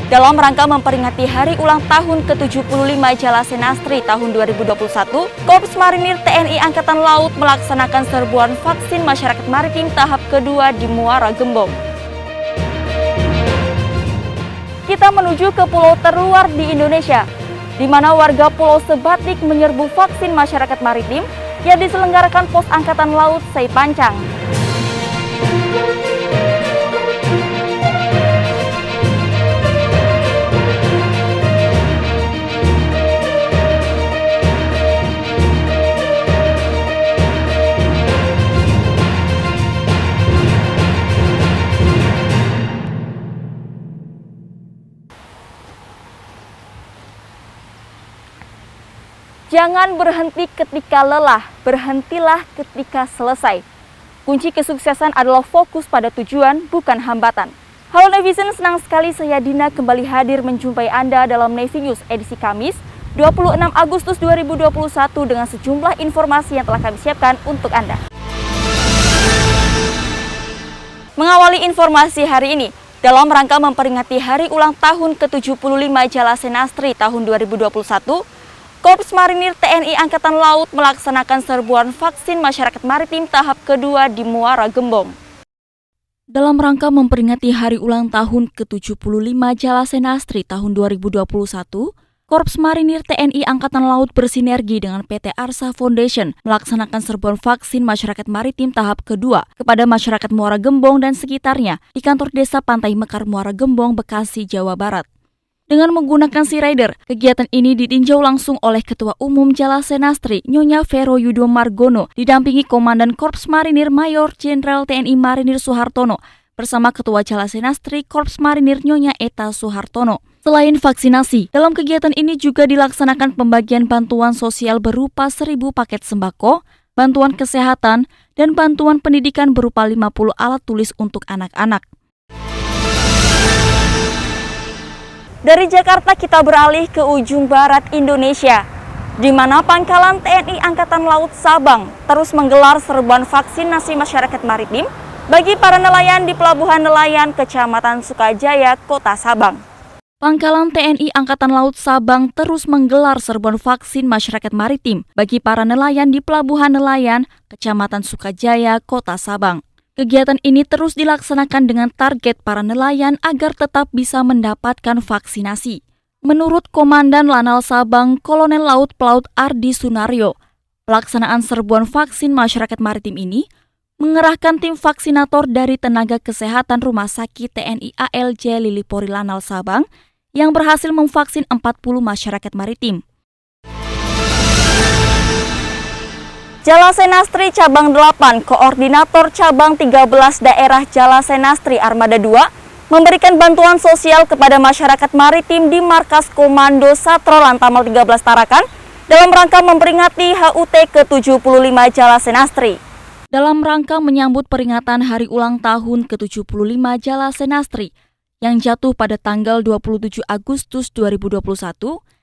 Dalam rangka memperingati hari ulang tahun ke-75 Jalasenastri tahun 2021, Korps Marinir TNI Angkatan Laut melaksanakan serbuan vaksin masyarakat maritim tahap kedua di Muara Gembong. Kita menuju ke pulau terluar di Indonesia, di mana warga Pulau Sebatik menyerbu vaksin masyarakat maritim yang diselenggarakan Pos Angkatan Laut Seipancang. Jangan berhenti ketika lelah, berhentilah ketika selesai. Kunci kesuksesan adalah fokus pada tujuan, bukan hambatan. Halo Netizen, senang sekali saya Dina kembali hadir menjumpai Anda dalam Navy News edisi Kamis 26 Agustus 2021 dengan sejumlah informasi yang telah kami siapkan untuk Anda. Mengawali informasi hari ini, dalam rangka memperingati hari ulang tahun ke-75 Jalasenastri tahun 2021, Korps Marinir TNI Angkatan Laut melaksanakan serbuan vaksin masyarakat maritim tahap kedua di Muara Gembong. Dalam rangka memperingati hari ulang tahun ke-75 Jalasenastri tahun 2021, Korps Marinir TNI Angkatan Laut bersinergi dengan PT Arsa Foundation melaksanakan serbuan vaksin masyarakat maritim tahap kedua kepada masyarakat Muara Gembong dan sekitarnya di kantor Desa Pantai Mekar Muara Gembong, Bekasi, Jawa Barat. Dengan menggunakan Sea Rider, kegiatan ini ditinjau langsung oleh Ketua Umum Jalasenastri Nyonya Vero Yudo Margono didampingi Komandan Korps Marinir Mayor Jenderal TNI Marinir Soehartono bersama Ketua Jalasenastri Korps Marinir Nyonya Eta Soehartono. Selain vaksinasi, dalam kegiatan ini juga dilaksanakan pembagian bantuan sosial berupa 1.000 paket sembako, bantuan kesehatan, dan bantuan pendidikan berupa 50 alat tulis untuk anak-anak. Dari Jakarta kita beralih ke ujung barat Indonesia, di mana Pangkalan TNI Angkatan Laut Sabang terus menggelar serbuan vaksinasi masyarakat maritim bagi para nelayan di Pelabuhan Nelayan Kecamatan Sukajaya, Kota Sabang. Pangkalan TNI Angkatan Laut Sabang terus menggelar serbuan vaksin masyarakat maritim bagi para nelayan di Pelabuhan Nelayan Kecamatan Sukajaya, Kota Sabang. Kegiatan ini terus dilaksanakan dengan target para nelayan agar tetap bisa mendapatkan vaksinasi. Menurut Komandan Lanal Sabang, Kolonel Laut Pelaut Ardi Sunario, pelaksanaan serbuan vaksin masyarakat maritim ini mengerahkan tim vaksinator dari tenaga kesehatan Rumah Sakit TNI ALJ Lilipori Lanal Sabang yang berhasil memvaksin 40 masyarakat maritim. Jalasenastri Cabang 8, Koordinator Cabang 13 Daerah Jalasenastri Armada 2 memberikan bantuan sosial kepada masyarakat maritim di Markas Komando Satro Lantamal 13 Tarakan dalam rangka memperingati HUT ke-75 Jalasenastri. Dalam rangka menyambut peringatan hari ulang tahun ke-75 Jalasenastri yang jatuh pada tanggal 27 Agustus 2021,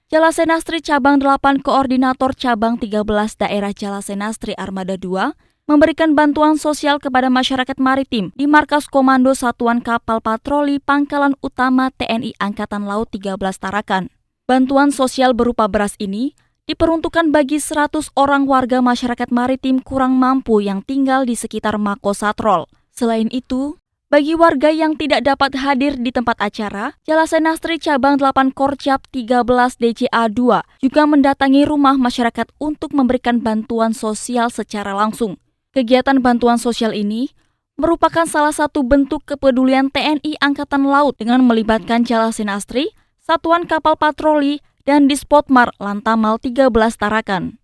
Jalasenastri Cabang 8 Koordinator Cabang 13 Daerah Jalasenastri Armada 2 memberikan bantuan sosial kepada masyarakat maritim di Markas Komando Satuan Kapal Patroli Pangkalan Utama TNI Angkatan Laut 13 Tarakan. Bantuan sosial berupa beras ini diperuntukkan bagi 100 orang warga masyarakat maritim kurang mampu yang tinggal di sekitar Mako Satrol. Selain itu, bagi warga yang tidak dapat hadir di tempat acara, Jalasenastri Cabang 8 Korcap 13 DCA 2 juga mendatangi rumah masyarakat untuk memberikan bantuan sosial secara langsung. Kegiatan bantuan sosial ini merupakan salah satu bentuk kepedulian TNI Angkatan Laut dengan melibatkan Jalasenastri, Satuan Kapal Patroli, dan Dispotmar Lantamal 13 Tarakan.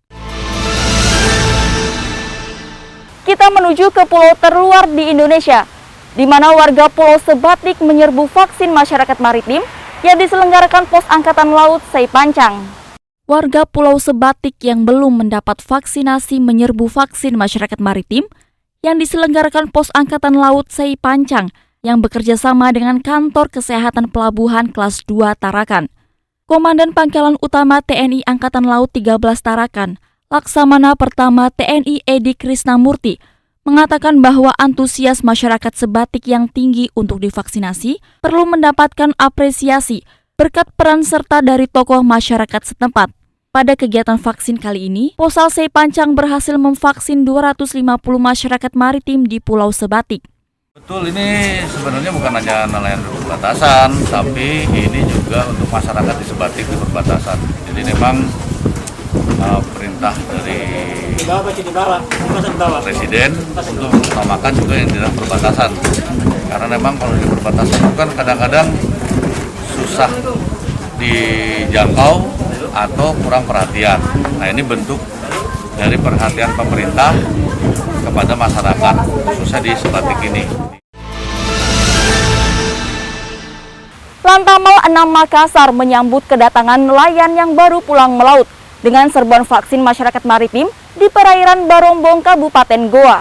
Kita menuju ke pulau terluar di Indonesia, di mana warga Pulau Sebatik menyerbu vaksin masyarakat maritim yang diselenggarakan Pos Angkatan Laut Seipancang. Warga Pulau Sebatik yang belum mendapat vaksinasi menyerbu vaksin masyarakat maritim yang diselenggarakan Pos Angkatan Laut Seipancang yang bekerja sama dengan Kantor Kesehatan Pelabuhan Kelas 2 Tarakan. Komandan Pangkalan Utama TNI Angkatan Laut 13 Tarakan, Laksamana Pertama TNI Edi Krisnamurti, mengatakan bahwa antusias masyarakat Sebatik yang tinggi untuk divaksinasi perlu mendapatkan apresiasi berkat peran serta dari tokoh masyarakat setempat. Pada kegiatan vaksin kali ini, Posal Sei Pancang berhasil memvaksin 250 masyarakat maritim di Pulau Sebatik. Betul, ini sebenarnya bukan hanya nelayan di perbatasan, tapi ini juga untuk masyarakat di Sebatik di perbatasan. Jadi memang perintah dari Presiden untuk mengutamakan juga yang di perbatasan. Karena memang kalau di perbatasan itu kan kadang-kadang susah dijangkau atau kurang perhatian. Nah, ini bentuk dari perhatian pemerintah kepada masyarakat, khususnya di Sebatik ini. Lantamal 6 Makassar menyambut kedatangan nelayan yang baru pulang melaut dengan serbuan vaksin masyarakat maritim di perairan Barombong, Kabupaten Goa.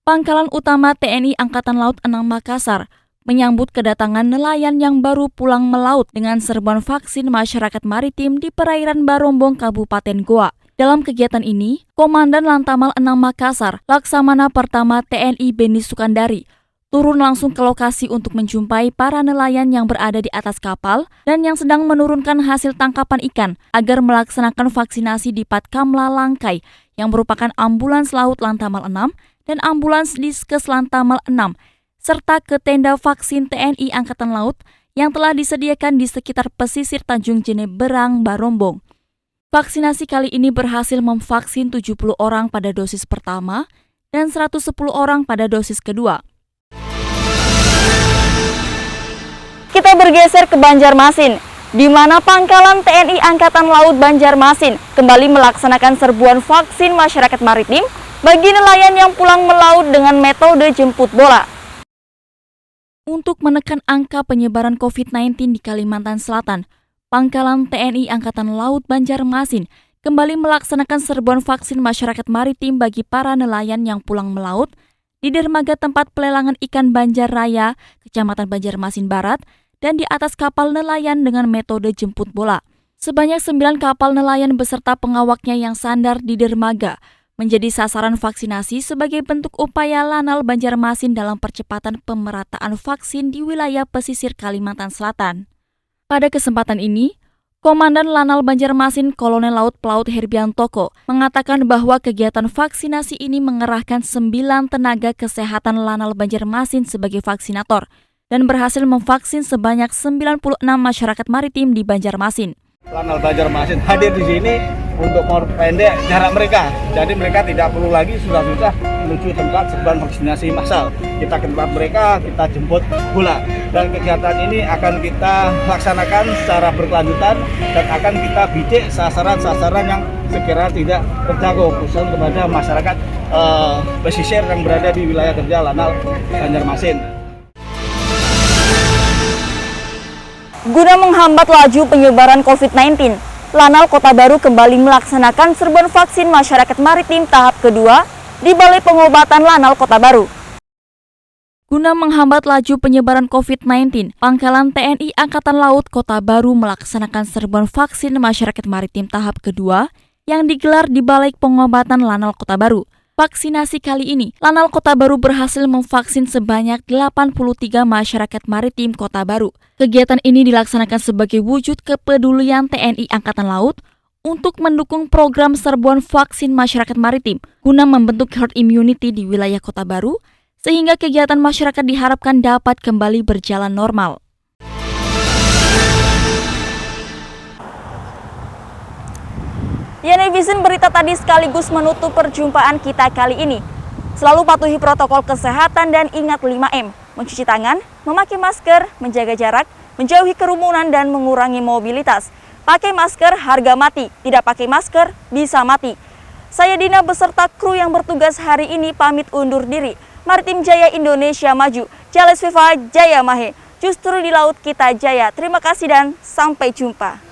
Pangkalan Utama TNI Angkatan Laut 6 Makassar menyambut kedatangan nelayan yang baru pulang melaut dengan serbuan vaksin masyarakat maritim di perairan Barombong, Kabupaten Goa. Dalam kegiatan ini, Komandan Lantamal 6 Makassar, Laksamana Pertama TNI Beni Sukandari, turun langsung ke lokasi untuk menjumpai para nelayan yang berada di atas kapal dan yang sedang menurunkan hasil tangkapan ikan agar melaksanakan vaksinasi di Patkamla Langkai yang merupakan ambulans laut Lantamal 6 dan ambulans Diskes Lantamal 6 serta ke tenda vaksin TNI Angkatan Laut yang telah disediakan di sekitar pesisir Tanjung Jeneberang, Barombong. Vaksinasi kali ini berhasil memvaksin 70 orang pada dosis pertama dan 110 orang pada dosis kedua. Kita bergeser ke Banjarmasin, di mana Pangkalan TNI Angkatan Laut Banjarmasin kembali melaksanakan serbuan vaksin masyarakat maritim bagi nelayan yang pulang melaut dengan metode jemput bola. Untuk menekan angka penyebaran COVID-19 di Kalimantan Selatan, Pangkalan TNI Angkatan Laut Banjarmasin kembali melaksanakan serbuan vaksin masyarakat maritim bagi para nelayan yang pulang melaut di dermaga tempat pelelangan ikan Banjar Raya, Kecamatan Banjarmasin Barat, dan di atas kapal nelayan dengan metode jemput bola. Sebanyak 9 kapal nelayan beserta pengawaknya yang sandar di dermaga menjadi sasaran vaksinasi sebagai bentuk upaya Lanal Banjarmasin dalam percepatan pemerataan vaksin di wilayah pesisir Kalimantan Selatan. Pada kesempatan ini, Komandan Lanal Banjarmasin Kolonel Laut Pelaut Herbiantoko mengatakan bahwa kegiatan vaksinasi ini mengerahkan 9 tenaga kesehatan Lanal Banjarmasin sebagai vaksinator dan berhasil memvaksin sebanyak 96 masyarakat maritim di Banjarmasin. Lanal Banjarmasin hadir di sini untuk memperpendek jarak mereka. Jadi mereka tidak perlu lagi susah-susah menuju tempat serbuan vaksinasi massal. Kita ke tempat mereka, kita jemput bola. Dan kegiatan ini akan kita laksanakan secara berkelanjutan dan akan kita bidik sasaran-sasaran yang sekiranya tidak terjangkau, khususnya kepada masyarakat pesisir yang berada di wilayah kerja Lanal Banjarmasin. Guna menghambat laju penyebaran COVID-19, Lanal Kota Baru kembali melaksanakan serbuan vaksin masyarakat maritim tahap kedua di Balai Pengobatan Lanal Kota Baru. Guna menghambat laju penyebaran COVID-19, Pangkalan TNI Angkatan Laut Kota Baru melaksanakan serbuan vaksin masyarakat maritim tahap kedua yang digelar di Balai Pengobatan Lanal Kota Baru. Vaksinasi kali ini, Lanal Kota Baru berhasil memvaksin sebanyak 83 masyarakat maritim Kota Baru. Kegiatan ini dilaksanakan sebagai wujud kepedulian TNI Angkatan Laut untuk mendukung program serbuan vaksin masyarakat maritim guna membentuk herd immunity di wilayah Kota Baru, sehingga kegiatan masyarakat diharapkan dapat kembali berjalan normal. Ya netizen, berita tadi sekaligus menutup perjumpaan kita kali ini. Selalu patuhi protokol kesehatan dan ingat 5M. Mencuci tangan, memakai masker, menjaga jarak, menjauhi kerumunan dan mengurangi mobilitas. Pakai masker harga mati, tidak pakai masker bisa mati. Saya Dina beserta kru yang bertugas hari ini pamit undur diri. Maritim Jaya Indonesia maju, Jales Viva Jaya Mahe. Justru di laut kita jaya. Terima kasih dan sampai jumpa.